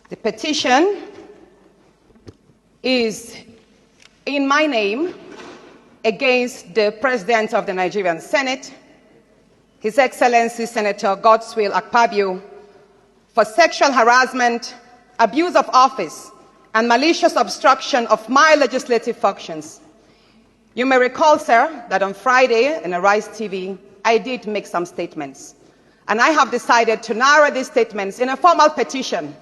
The petition is in my name against the President of the Nigerian Senate, His Excellency Senator Akpabio, for sexual harassment, abuse of office, and malicious obstruction of my legislative functions. You may recall, sir, that on Friday in Arise TV, I did make some statements. And I have decided to narrow these statements in a formal petition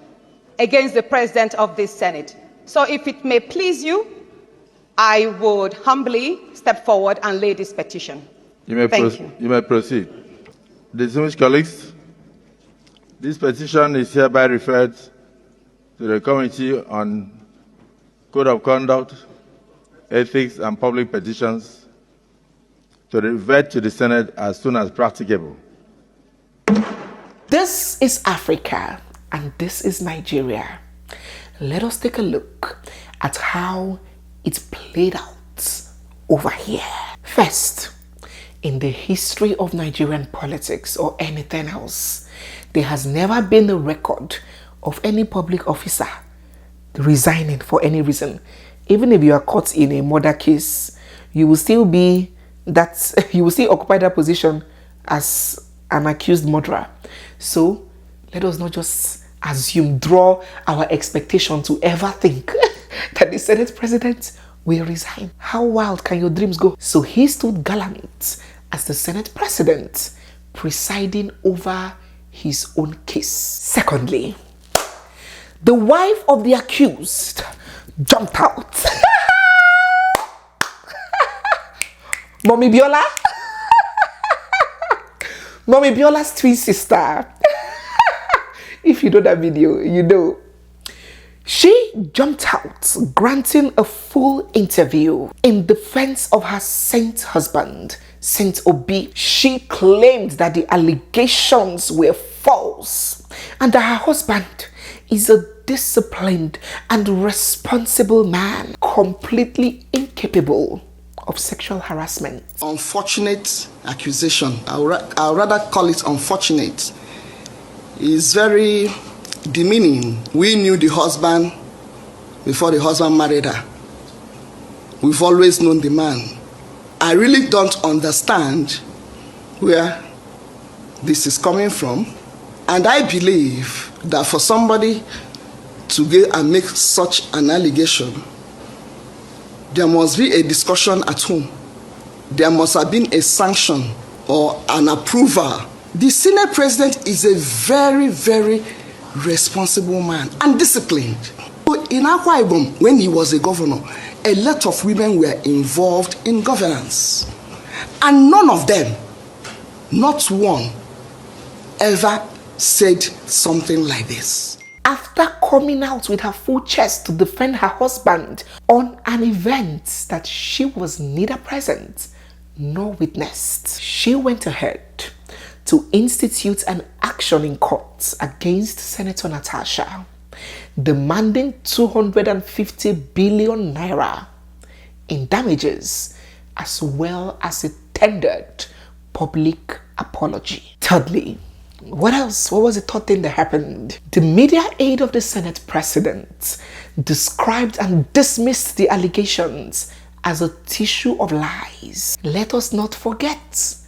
against the President of this Senate. So if it may please you, I would humbly step forward and lay this petition. Thank you. You may proceed. Distinguished colleagues, this petition is hereby referred to the Committee on Code of Conduct, Ethics and Public Petitions to revert to the Senate as soon as practicable. This is Africa and this is Nigeria. Let us take a look at how it played out over here. First, in the history of Nigerian politics or anything else, there has never been a record of any public officer resigning for any reason. Even if you are caught in a murder case, you will still occupy that position as an accused murderer. So let us not just draw our expectation to ever think that the Senate President will resign. How wild can your dreams go? So he stood gallant as the Senate President, presiding over his own case. Secondly, the wife of the accused jumped out. Mommy Biola. Mommy Biola's twin sister. If you know that video, you know. She jumped out, granting a full interview in defense of her saint husband, Saint Obi. She claimed that the allegations were false and that her husband is a disciplined and responsible man, completely incapable of sexual harassment. Unfortunate accusation. I'll rather call it unfortunate. It's very demeaning. We knew the husband before the husband married her. We've always known the man. I really don't understand where this is coming from. And I believe that for somebody to go and make such an allegation, there must be a discussion at home. There must have been a sanction or an approval. The Senate President is a very, very responsible man and disciplined. In Akwa Ibom, when he was a governor, a lot of women were involved in governance. And none of them, not one, ever said something like this. After coming out with her full chest to defend her husband on an event that she was neither present nor witnessed, she went ahead to institute an action in court against Senator Natasha, demanding 250 billion naira in damages, as well as a tendered public apology. Thirdly, what else? What was the third thing that happened? The media aide of the Senate President described and dismissed the allegations as a tissue of lies. Let us not forget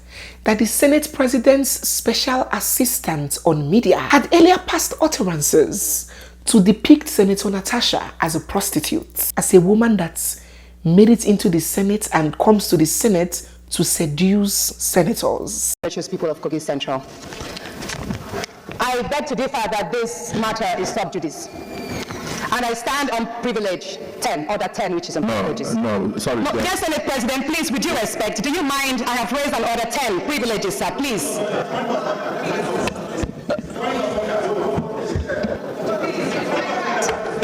that the Senate President's special assistant on media had earlier passed utterances to depict Senator Natasha as a prostitute, as a woman that made it into the Senate and comes to the Senate to seduce senators. Precious people of Kogi Central, I beg to differ that this matter is sub judice. And I stand on privilege 10, order 10, which is on privileges. Sorry. No, dear Senate President, please, with due respect, do you mind? I have raised an order 10, privileges, sir, please.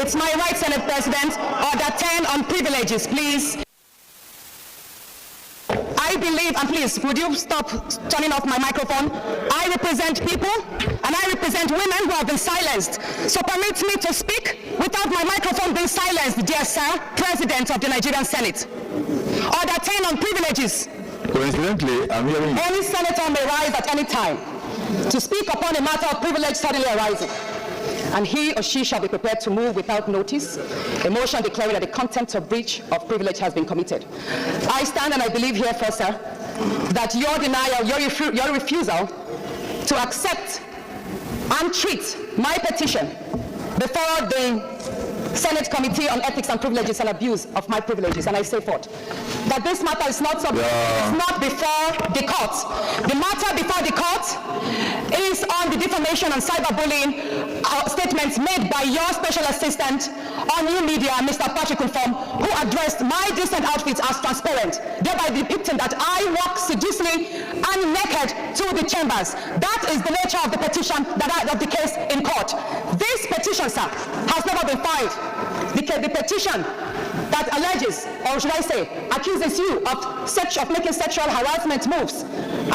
It's my right, Senate President, order 10 on privileges, please. I believe, and please, would you stop turning off my microphone? I represent people, and I represent women who have been silenced. So permit me to speak without my microphone being silenced, dear sir, President of the Nigerian Senate. Order 10 on privileges. Coincidentally, I'm hearing... Any senator may rise at any time to speak upon a matter of privilege suddenly arising. and he or she shall be prepared to move without notice a motion declaring that the contempt of breach of privilege has been committed. I stand and I believe herefore, sir, that your denial, your refusal to accept and treat my petition before the Senate Committee on Ethics and Privileges and Abuse of my privileges, and I say forth that this matter is not before the court. The matter before the court is on the defamation and cyberbullying statements made by your special assistant on new media, Mr. Patrick Conform, who addressed my decent outfits as transparent, thereby depicting that I walk sedulously and naked to the chambers. That is the nature of the petition of the case in court. This petition, sir, has never been filed. The petition that alleges, or should I say, accuses you of making sexual harassment moves,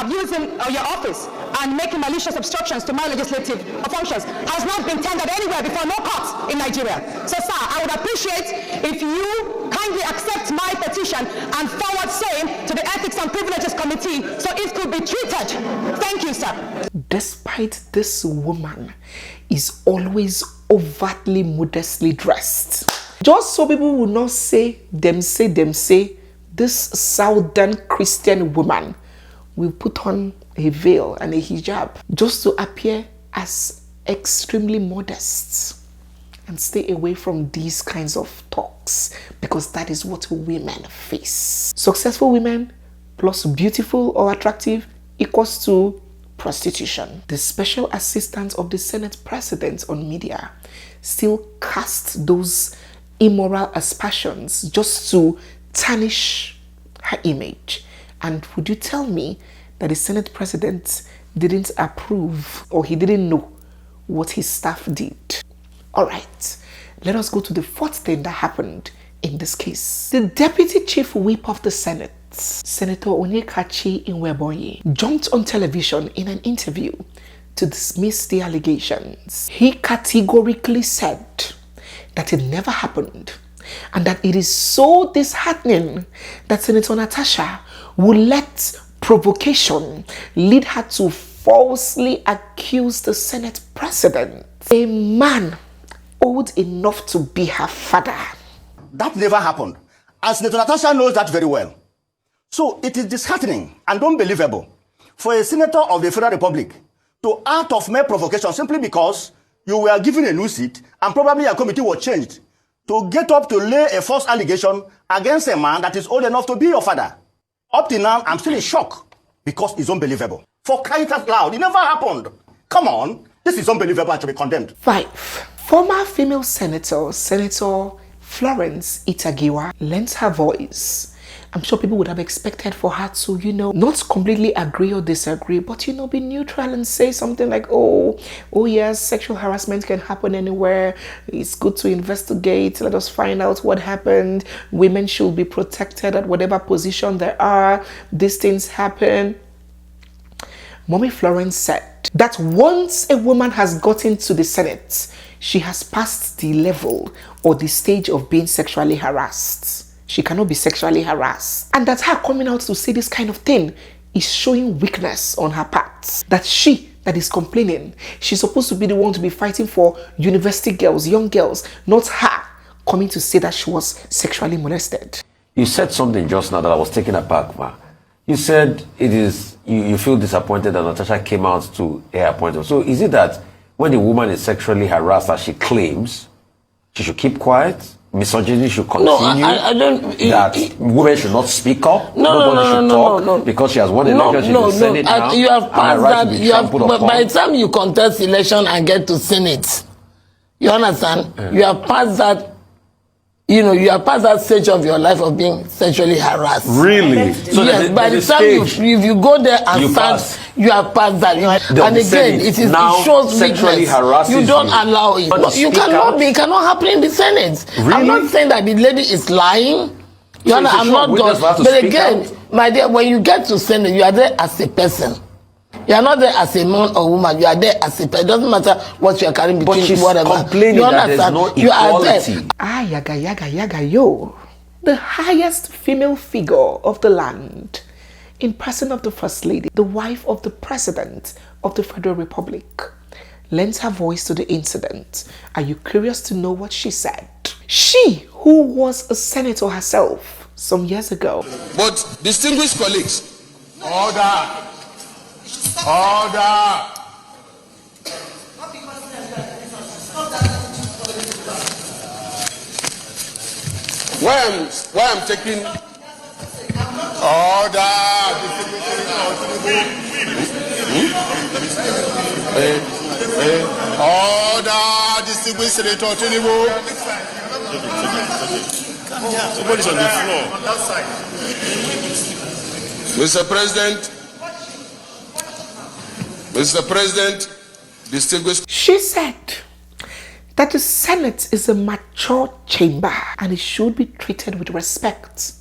abusing your office, and making malicious obstructions to my legislative functions has not been tendered anywhere before, no court in Nigeria. So, sir, I would appreciate if you kindly accept my petition and forward same to the Ethics and Privileges Committee so it could be treated. Thank you, sir. Despite this woman is always overtly modestly dressed, just so people will not say, this Southern Christian woman will put on a veil and a hijab just to appear as extremely modest and stay away from these kinds of talks, because that is what women face. Successful women plus beautiful or attractive equals to prostitution. The special assistant of the Senate president on media still cast those immoral aspersions just to tarnish her image. And would you tell me that the Senate president didn't approve, or he didn't know what his staff did? All right, let us go to the fourth thing that happened in this case. The deputy chief whip of the Senate, Senator Onyekachi Inweboye, jumped on television in an interview to dismiss the allegations. He categorically said that it never happened, and that it is so disheartening that Senator Natasha would let provocation lead her to falsely accuse the Senate president, a man old enough to be her father. That never happened, and Senator Natasha knows that very well. So it is disheartening and unbelievable for a senator of the Federal Republic to act of mere provocation simply because you were given a new seat and probably a committee was changed to get up to lay a false allegation against a man that is old enough to be your father. Up till now, I'm still in shock because it's unbelievable. For crying out loud, it never happened. Come on, this is unbelievable and to be condemned. 5. Former female senator, Senator Florence Itagiwa, lent her voice. I'm sure people would have expected for her to, not completely agree or disagree, but, be neutral and say something like, oh yes, sexual harassment can happen anywhere. It's good to investigate. Let us find out what happened. Women should be protected at whatever position they are. These things happen. Mommy Florence said that once a woman has gotten to the Senate, she has passed the level or the stage of being sexually harassed. She cannot be sexually harassed. And that her coming out to say this kind of thing is showing weakness on her part. That she that is complaining, she's supposed to be the one to be fighting for university girls, young girls, not her coming to say that she was sexually molested. You said something just now that I was taken aback, ma. You said you feel disappointed that Natasha came out to air appointment. So is it that when the woman is sexually harassed, as she claims, she should keep quiet? Misogyny should continue? No, I don't. That women should not speak up? Nobody should talk? Because she has won election, she's in Senate now? You have passed that. But by the time you contest election and get to Senate, you understand? Yeah. You have passed that. You have passed that stage of your life of being sexually harassed. Really? So yes, by the time if you go there and start, you have passed that. And again, it shows weakness. You don't allow it. You cannot happen in the Senate. Really? I'm not saying that the lady is lying. I'm not done. But again, my dear, when you get to Senate, you are there as a person. You are not there as a man or woman. You are there as a person. It doesn't matter what you are carrying between. But she's whatever. Complaining that there's no equality. Yaga, yo. The highest female figure of the land, in person of the First Lady, the wife of the President of the Federal Republic, lent her voice to the incident. Are you curious to know what she said? She, who was a senator herself some years ago. But distinguished colleagues, order. Order. Why I'm taking order. Order, distinguished Senator Tinubu. Somebody's on the floor. Mr. President, distinguished. She said that the Senate is a mature chamber and it should be treated with respect,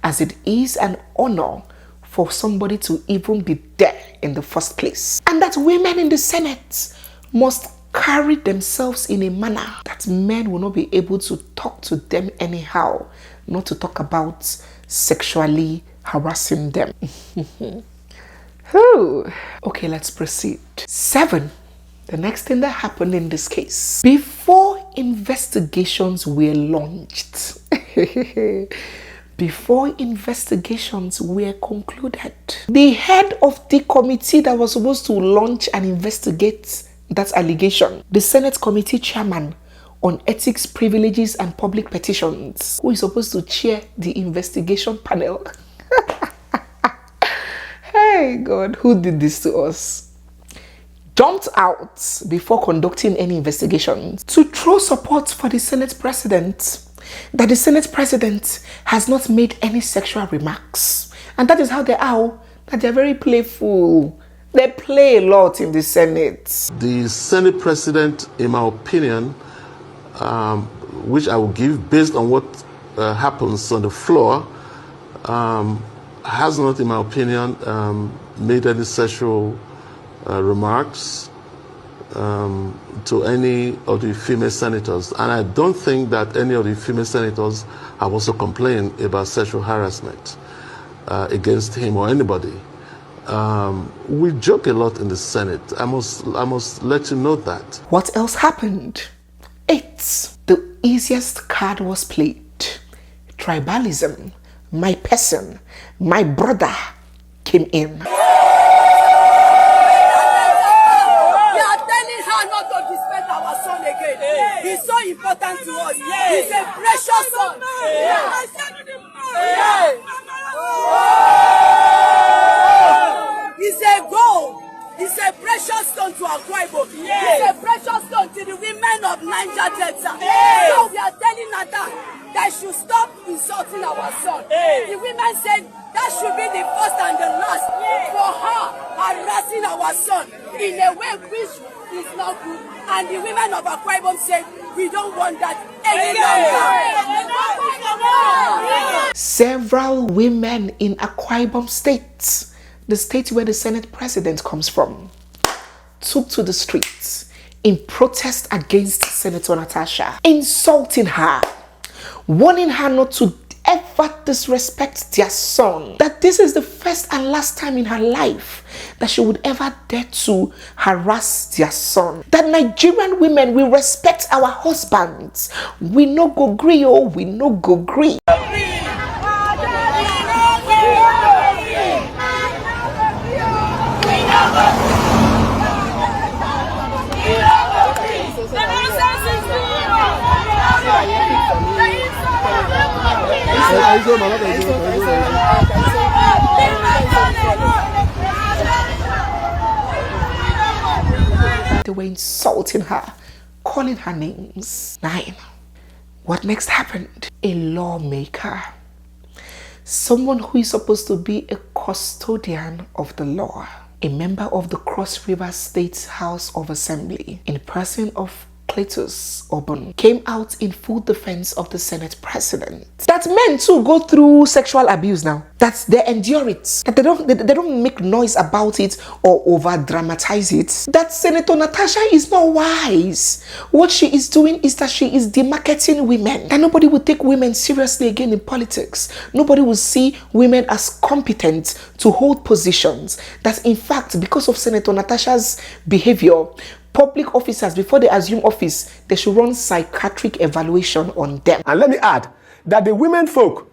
as it is an honor for somebody to even be there in the first place. And that women in the Senate must carry themselves in a manner that men will not be able to talk to them anyhow, not to talk about sexually harassing them. Okay, let's proceed. 7. The next thing that happened in this case. Before investigations were launched, before investigations were concluded, the head of the committee that was supposed to launch and investigate that allegation, the Senate Committee Chairman on Ethics, Privileges and Public Petitions, who is supposed to chair the investigation panel. Hey God, who did this to us? Jumped out before conducting any investigations to throw support for the Senate President, that the Senate President has not made any sexual remarks. And that is how they are, that they're very playful. They play a lot in the Senate. The Senate President, in my opinion, which I will give based on what happens on the floor, has not, in my opinion, made any sexual remarks to any of the female senators. And I don't think that any of the female senators have also complained about sexual harassment against him or anybody. We joke a lot in the Senate. I must let you know that. What else happened? 8. The easiest card was played. Tribalism, my person, my brother came in. We are telling her not to disrespect our son again. He's so important to us. He's a precious son. He's a gold. He's a precious stone to Akpabio. He's a precious stone to the women of Niger Delta. So we are telling Nata that should stop insulting our son. The women said that should be the first and the last for her harassing our son in a way which is not good. And the women of Akpabio said, we don't want that any longer. Several women in Akwa State, the state where the Senate President comes from, took to the streets in protest against Senator Natasha, insulting her, warning her not to ever disrespect their son, that this is the first and last time in her life that she would ever dare to harass their son. That Nigerian women will respect our husbands. We no go gree, oh, we no go gree. They were insulting her, calling her names. 9. What next happened? A lawmaker, someone who is supposed to be a custodian of the law, a member of the Cross River State House of Assembly, in person of Cletus Obon, came out in full defense of the Senate President. That men too go through sexual abuse now. that they endure it, that they don't make noise about it or over dramatize it, that Senator Natasha is not wise. What she is doing is that she is demarketing women, and nobody will take women seriously again in politics. Nobody will see women as competent to hold positions. That in fact, because of Senator Natasha's behavior, public officers, before they assume office, they should run psychiatric evaluation on them. And let me add that the women folk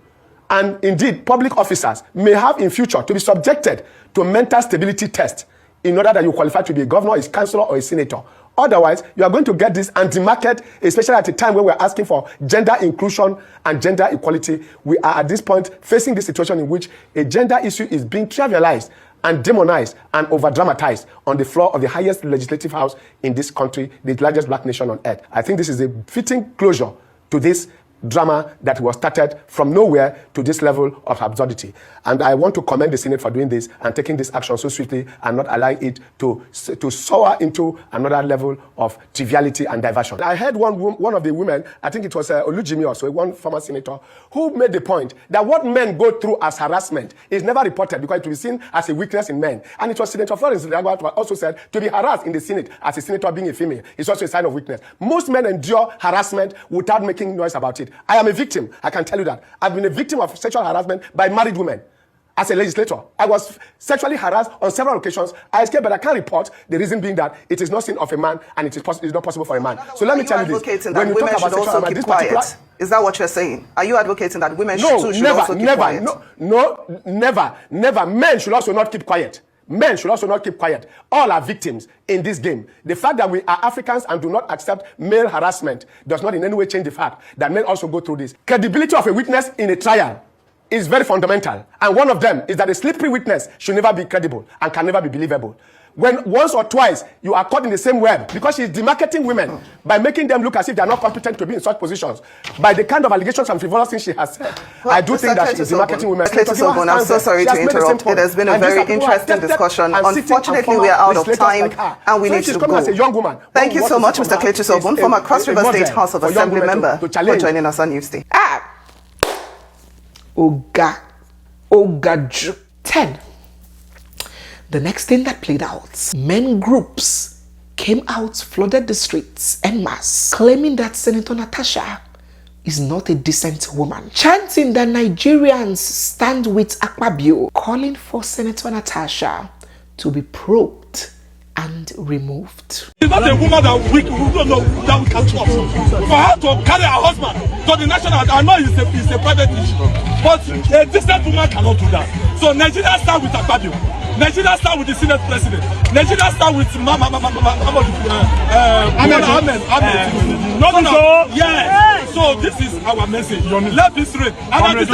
and indeed public officers may have in future to be subjected to mental stability test in order that you qualify to be a governor, a councillor, or a senator. Otherwise, you are going to get this anti-market, especially at a time when we're asking for gender inclusion and gender equality. We are at this point facing this situation in which a gender issue is being trivialized and demonized and over-dramatized on the floor of the highest legislative house in this country, the largest black nation on earth. I think this is a fitting closure to this drama that was started from nowhere to this level of absurdity. And I want to commend the Senate for doing this and taking this action so swiftly and not allowing it to soar into another level of triviality and diversion. I heard one of the women, I think it was Olujimi also, one former senator, who made the point that what men go through as harassment is never reported because it will be seen as a weakness in men. And it was Senator Florence Ndagwa also said to be harassed in the Senate as a senator being a female is also a sign of weakness. Most men endure harassment without making noise about it. I am a victim. I can tell you that. I've been a victim of sexual harassment by married women. As a legislator, I was sexually harassed on several occasions. I escaped, but I can't report. The reason being that it is not seen of a man, and it is not possible for a man. So let me tell you this: when you talk about sexual harassment, this particular, is that what you're saying? Are you advocating that women should also keep quiet? Never. Men should also not keep quiet. Men should also not keep quiet. All are victims in this game. The fact that we are Africans and do not accept male harassment does not in any way change the fact that men also go through this. Credibility of a witness in a trial is very fundamental. And one of them is that a slippery witness should never be credible and can never be believable. When once or twice you are caught in the same web because she is demarketing women by making them look as if they are not competent to be in such positions, by the kind of allegations and frivolous things she has said, well, I do think that she is demarketing women. I'm so sorry to interrupt. It has been a very interesting discussion. Unfortunately, we are out of time and we need to go. As a young woman, thank you so much, Mr. Cletus Obun, former Cross River State House of Assembly member, for joining us on Newsday. Oga 10. The next thing that played out, men groups came out, flooded the streets en masse, claiming that Senator Natasha is not a decent woman, chanting that Nigerians stand with Akpabio, calling for Senator Natasha to be probed and removed. She's not a woman that we don't know that we can trust. For her to carry her husband to the national, I know it's a private issue, but a decent woman cannot do that. So Nigeria start with Akpabio. Nigeria start with the Senate president. Nigeria start with Ahmed. Yeah. So this is our message. Let this reign. And at the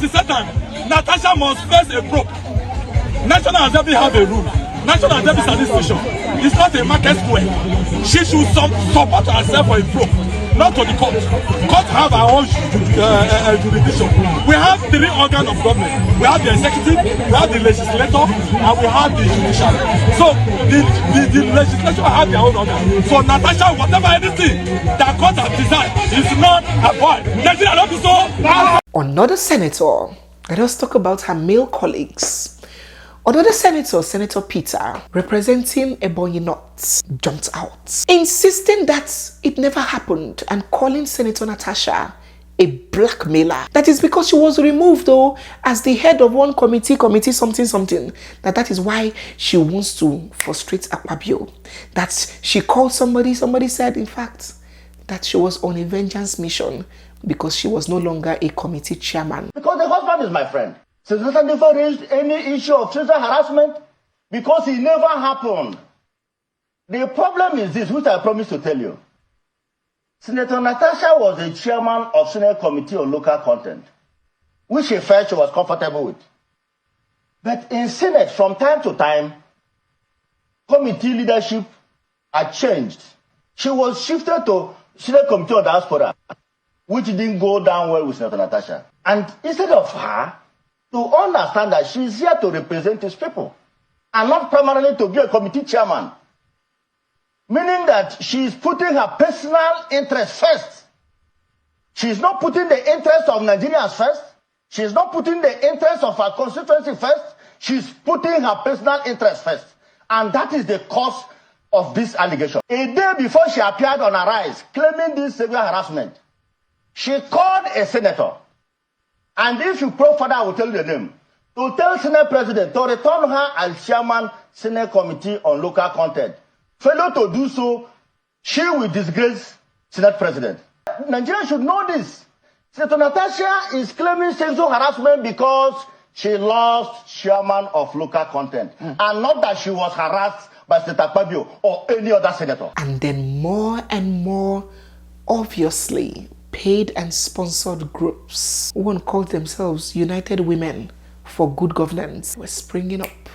same time, Natasha must face a probe. National Assembly have a rule. National Assembly Administration is not a market square. She should support herself for a probe, not to the court. Court have our own jurisdiction. We have 3 organs of government. We have the executive, we have the legislature, and we have the judiciary. So the legislature have their own organ. So Natasha, whatever anything that court has decided is not a boy. Nigeria not so. Another senator, let us talk about her male colleagues. Another senator, Senator Peter, representing Ebonyi North, jumped out, insisting that it never happened and calling Senator Natasha a blackmailer. That is because she was removed though as the head of one committee something. That is why she wants to frustrate Akpabio. That she called somebody said in fact that she was on a vengeance mission because she was no longer a committee chairman. Because the husband is my friend. Senator never raised any issue of sexual harassment because it never happened. The problem is this, which I promised to tell you. Senator Natasha was the chairman of Senate Committee on Local Content, which she felt she was comfortable with. But in Senate, from time to time, committee leadership had changed. She was shifted to Senate Committee on Diaspora, which didn't go down well with Senator Natasha. And instead of her to understand that she is here to represent his people and not primarily to be a committee chairman, meaning that she is putting her personal interest first. She is not putting the interest of Nigerians first. She's not putting the interest of her constituency first. She's putting her personal interest first. And that is the cause of this allegation. A day before she appeared on Arise claiming this severe harassment, she called a senator. And if you probe further, I will tell you the name. To tell Senate President to return her as chairman Senate Committee on Local Content. Failure to do so, she will disgrace Senate President. Nigeria should know this. Senator Natasha is claiming sexual harassment because she lost chairman of local content, and not that she was harassed by Senator Akpabio or any other senator. And then more and more, obviously, paid and sponsored groups, one called themselves United Women for Good Governance, were springing up,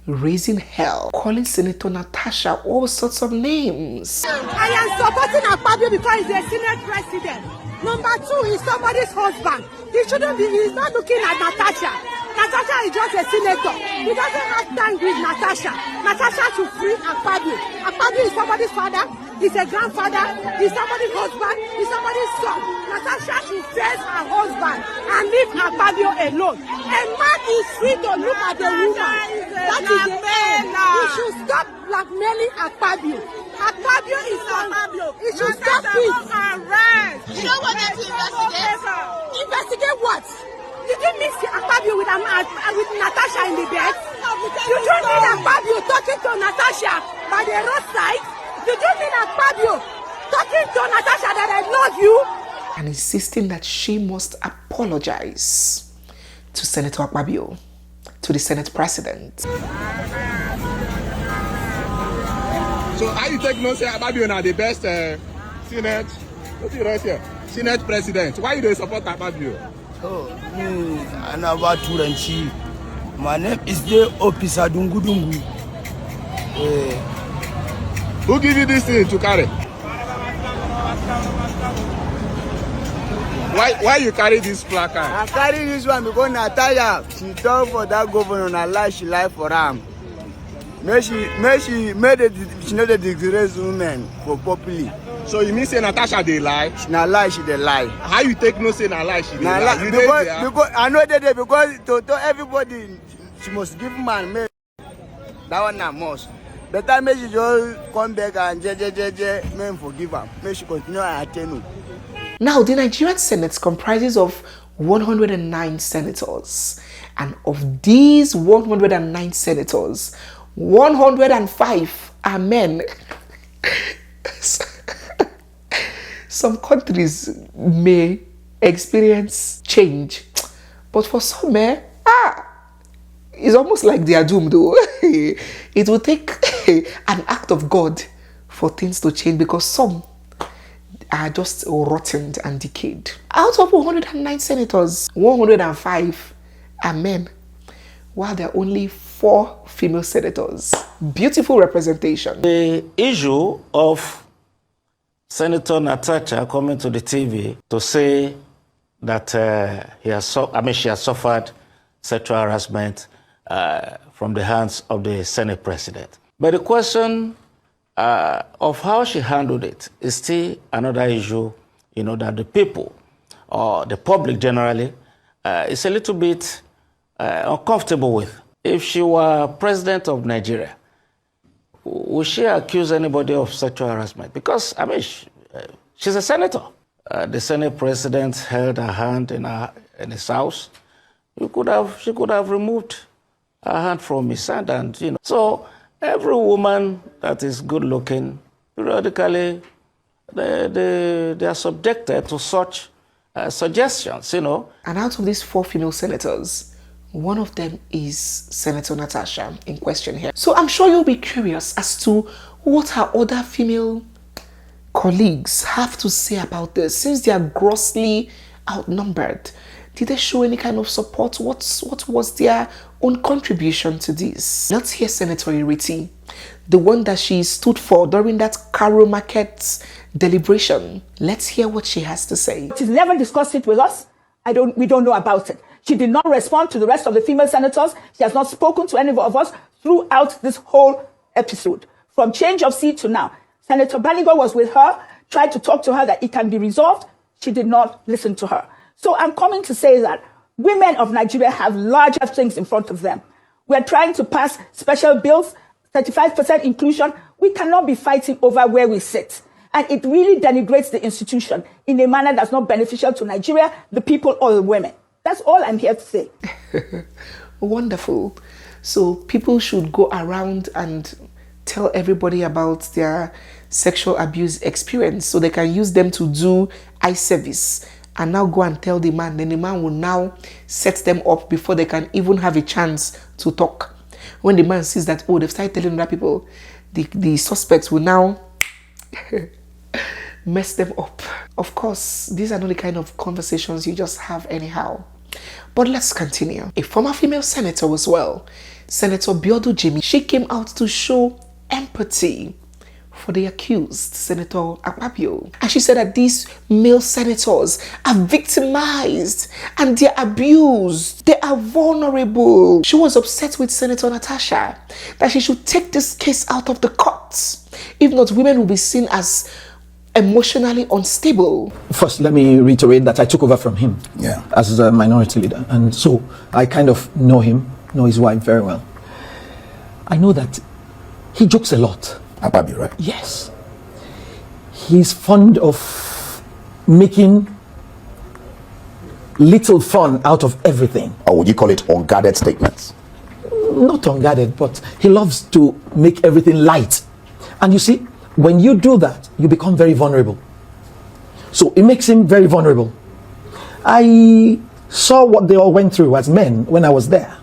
raising hell, calling Senator Natasha all sorts of names. I am supporting Akpabio because he's a Senate President. Number 2, he's somebody's husband. He's not looking at Natasha. Natasha is just a senator. He doesn't have time with Natasha. Natasha should free Akpabio. Akpabio is somebody's father. He's a grandfather. He's somebody's husband. He's somebody's son. Natasha should face her husband and leave Akpabio alone. A man is free to look at a woman. That is the end. You should stop blackmailing Akpabio. Akpabio is Akpabio. He should stop it. You know what they investigate? Investigate what? Did you miss Akpabio with Natasha in the bed? You don't need Akpabio talking to Natasha by the roadside? Did you mean Akpabio talking to Natasha that I love you? And insisting that she must apologize to Senator Akpabio, to the Senate President. So how you take no say Akpabio now the best Senate? What do you write here? Senate President. Why you don't support Akpabio? Oh, I'm about Turanchi. My name is the Opisa Dungudungu. Who give you this thing to carry? Why you carry this placard? I carry this one because Natalia, she told for that governor and lie, she lied for him. She made a disgrace woman for popularly. So you mean say Natasha they lie? She not lie, she they lie. How you take no say na lie she they lie? Because I know that because to everybody she must give man me. That one not must. Better make she just come back and men forgive her. Make she continue and attend. Now, the Nigerian Senate comprises of 109 senators. And of these 109 senators, 105 are men. Some countries may experience change, but for some, it's almost like they are doomed though. It will take an act of God for things to change because some are just rotten and decayed. Out of 109 senators, 105 are men, while there are only 4 female senators. Beautiful representation. The issue of Senator Natasha coming to the TV to say that she has suffered sexual harassment from the hands of the Senate President. But the question of how she handled it is still another issue, that the people or the public generally is a little bit uncomfortable with. If she were president of Nigeria, would she accuse anybody of sexual harassment? Because, she's a senator. The Senate President held her hand in his house. She could have removed her hand from his hand, and So every woman that is good looking, periodically, they are subjected to such suggestions, And out of these 4 female senators, one of them is Senator Natasha in question here. So I'm sure you'll be curious as to what her other female colleagues have to say about this, since they are grossly outnumbered. Did they show any kind of support? What was their own contribution to this? Let's hear Senator Iriti, the one that she stood for during that Karo Market deliberation. Let's hear what she has to say. She's never discussed it with us. We don't know about it. She did not respond to the rest of the female senators. She has not spoken to any of us throughout this whole episode. From change of seat to now. Senator Baligo was with her, tried to talk to her that it can be resolved. She did not listen to her. So I'm coming to say that Women of Nigeria have larger things in front of them. We're trying to pass special bills, 35% inclusion. We cannot be fighting over where we sit. And it really denigrates the institution in a manner that's not beneficial to Nigeria, the people, or the women. That's all I'm here to say. Wonderful. So people should go around and tell everybody about their sexual abuse experience so they can use them to do eye service and now go and tell the man. Then the man will now set them up before they can even have a chance to talk. When the man sees that, oh, they've started telling other people, the suspects will now mess them up. Of course, these are not the kind of conversations you just have anyhow. But let's continue. A former female senator as well, Senator Biodu Jimmy, she came out to show empathy for the accused, Senator Akpabio. And she said that these male senators are victimized and they're abused. They are vulnerable. She was upset with Senator Natasha that she should take this case out of the courts. If not, women will be seen as emotionally unstable. First, let me reiterate that I took over from him as a minority leader. And so I kind of know him, know his wife very well. I know that he jokes a lot. Akpabio, right? Yes. He's fond of making little fun out of everything. Or would you call it unguarded statements? Not unguarded, but he loves to make everything light. And you see, when you do that, you become very vulnerable. So it makes him very vulnerable. I saw what they all went through as men when I was there.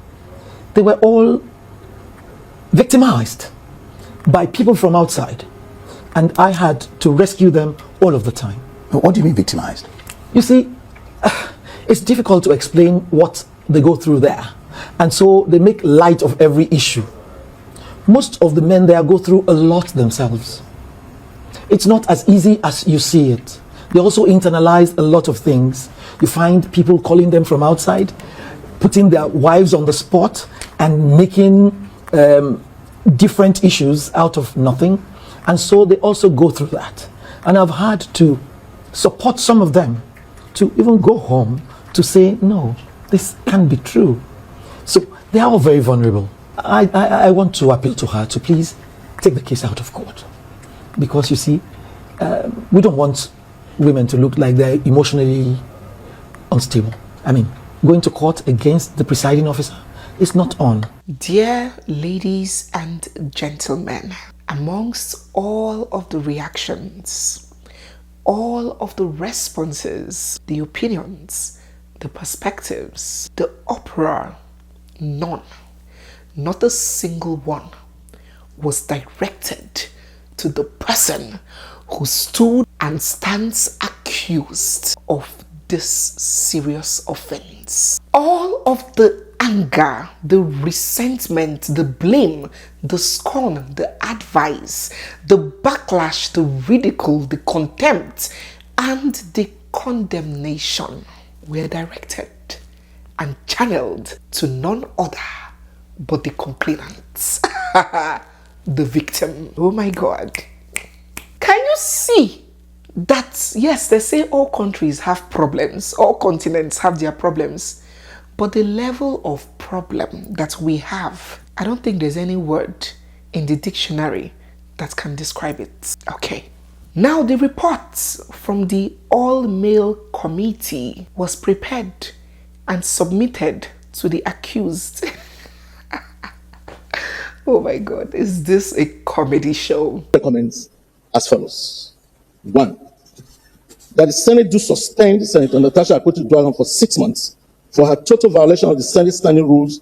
They were all victimized by people from outside. And I had to rescue them all of the time. What do you mean victimized? You see, it's difficult to explain what they go through there. And so they make light of every issue. Most of the men there go through a lot themselves. It's not as easy as you see it. They also internalize a lot of things. You find people calling them from outside, putting their wives on the spot and making different issues out of nothing. And so they also go through that. And I've had to support some of them to even go home to say, no, this can't be true. So they are all very vulnerable. I want to appeal to her to please take the case out of court. Because you see, we don't want women to look like they're emotionally unstable. I mean, going to court against the presiding officer is not on. Dear ladies and gentlemen, amongst all of the reactions, all of the responses, the opinions, the perspectives, the uproar, none, not a single one was directed to the person who stood and stands accused of this serious offense. All of the anger, the resentment, the blame, the scorn, the advice, the backlash, the ridicule, the contempt, and the condemnation were directed and channeled to none other but the complainants, the victim. Oh my God. Can you see that, yes, they say all countries have problems, all continents have their problems, but the level of problem that we have, I don't think there's any word in the dictionary that can describe it. Okay. Now the report from the all-male committee was prepared and submitted to the accused. Oh my God, is this a comedy show? Recommends as follows. 1. That the Senate do suspend Senator Natasha Akpabio for 6 months for her total violation of the Senate Standing Rules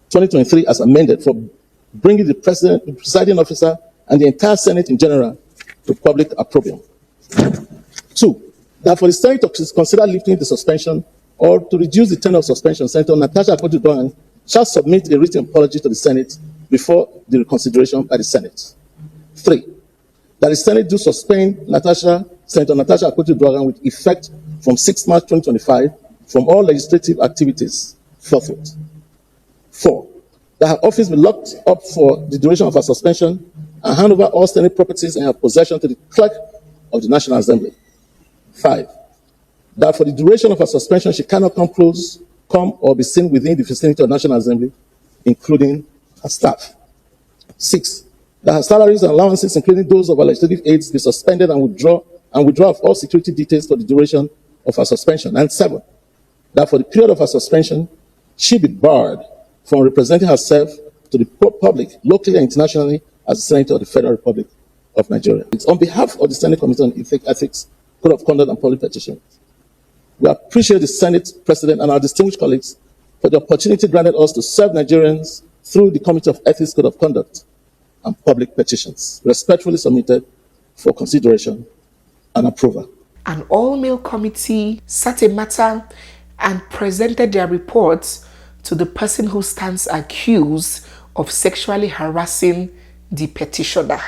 2023 as amended for bringing the presiding officer and the entire Senate in general to public opprobrium. 2. That for the Senate to consider lifting the suspension or to reduce the term of suspension, Senator Natasha Akpabio shall submit a written apology to the Senate before the reconsideration by the Senate. 3. That the Senate do suspend Senator Natasha Akpabio with effect from 6 March 2025 from all legislative activities forthwith. 4. That her office be locked up for the duration of her suspension and hand over all Senate properties in her possession to the clerk of the National Assembly. 5. That for the duration of her suspension she cannot come close come or be seen within the vicinity of National Assembly, including her staff. 6, that her salaries and allowances, including those of her legislative aides, be suspended and withdraw of all security details for the duration of her suspension. And 7, that for the period of her suspension, she be barred from representing herself to the public, locally and internationally, as a Senator of the Federal Republic of Nigeria. It's on behalf of the Senate Committee on Ethics, Code of Conduct, and Public Petitions. We appreciate the Senate President and our distinguished colleagues for the opportunity granted us to serve Nigerians through the Committee of Ethics, Code of Conduct, and Public Petitions, respectfully submitted for consideration and approval. An all-male committee sat a matter and presented their reports to the person who stands accused of sexually harassing the petitioner.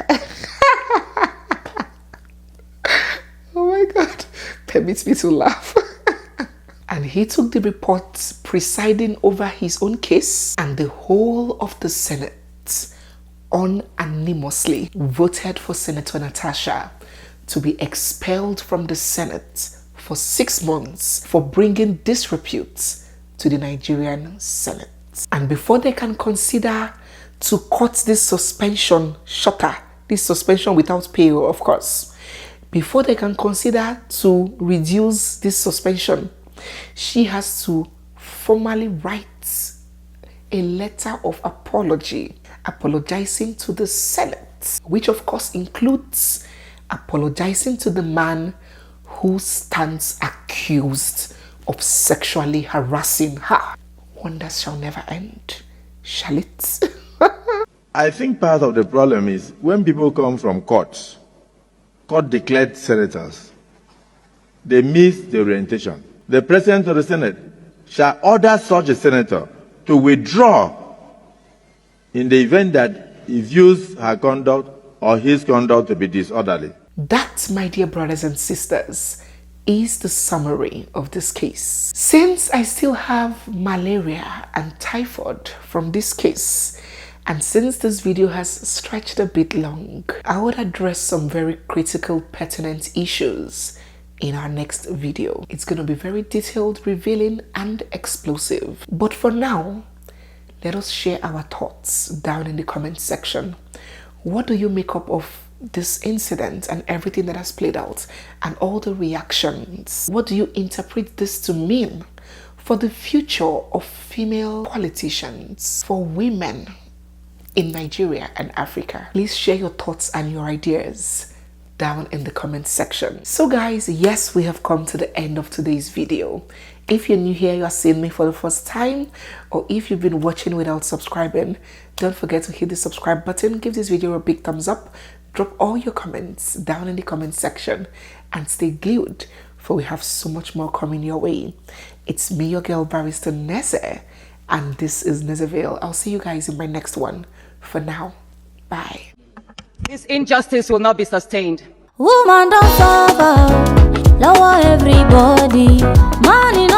Oh my God, permit me to laugh. And he took the report, presiding over his own case, and the whole of the Senate unanimously voted for Senator Natasha to be expelled from the Senate for 6 months for bringing disrepute to the Nigerian Senate. And before they can consider to cut this suspension shorter, this suspension without pay, of course, before they can consider to reduce this suspension, she has to formally write a letter of apology, apologizing to the Senate, which of course includes apologizing to the man who stands accused of sexually harassing her. Wonders shall never end, shall it? I think part of the problem is when people come from court declared senators, they miss the orientation. The President of the Senate shall order such a senator to withdraw in the event that he views her conduct or his conduct to be disorderly. That, my dear brothers and sisters, is the summary of this case. Since I still have malaria and typhoid from this case, and since this video has stretched a bit long, I would address some very critical, pertinent issues in our next video. It's going to be very detailed, revealing, and explosive. But for now, let us share our thoughts down in the comment section. What do you make up of this incident and everything that has played out and all the reactions? What do you interpret this to mean for the future of female politicians, for women in Nigeria and Africa? Please share your thoughts and your ideas down in the comment section. So guys, yes, we have come to the end of today's video. If you're new here, you are seeing me for the first time, or if you've been watching without subscribing, don't forget to hit the subscribe button, give this video a big thumbs up, drop all your comments down in the comment section, and stay glued, for we have so much more coming your way. It's me, your girl, Barrister Neze, and this is Nezeville. I'll see you guys in my next one. For now, bye. This injustice will not be sustained. Woman don't suffer, lower everybody. Man in